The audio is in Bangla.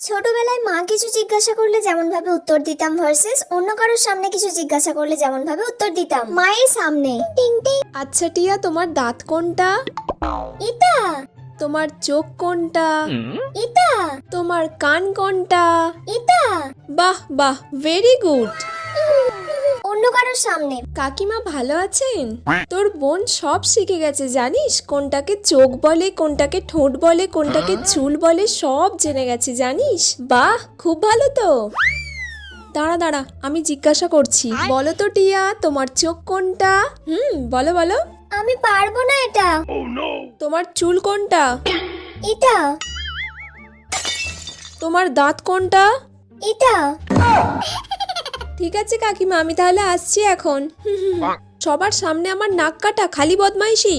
ছোটবেলায় মা কিছু জিজ্ঞাসা করলে যেমন ভাবে উত্তর দিতাম ভার্সেস অন্য কারোর সামনে কিছু জিজ্ঞাসা করলে যেমন ভাবে উত্তর দিতাম। মায়ের সামনে টিং টিং। আচ্ছা টিয়া, তোমার দাঁত কোনটা? ইতা তোমার চোখ কোনটা? ইতা তোমার কান কোনটা? ইতা। বাহ বাহ, ভেরি গুড। অন্য কারোর সামনে। কাকিমা ভালো আছেন? তোর বোন সব শিখে গেছে জানিস, কোনটাকে চোখ বলে, কোনটাকে ঠোঁট বলে, কোনটাকে চুল বলে, সব জেনে গেছে জানিস। বাহ, খুব ভালো তো। দাঁড়া দাঁড়া, আমি জিজ্ঞাসা করছি। বলো তো টিয়া, তোমার চোখ কোনটা? বলো বলো। আমি পারবো না এটা। তোমার চুল কোনটা? এটা তোমার দাঁত কোনটা? এটা। ঠিক আছে কাকিমা, আমি তাহলে আসছি এখন। সবার সামনে আমার নাক কাটা, খালি বদমাইশি।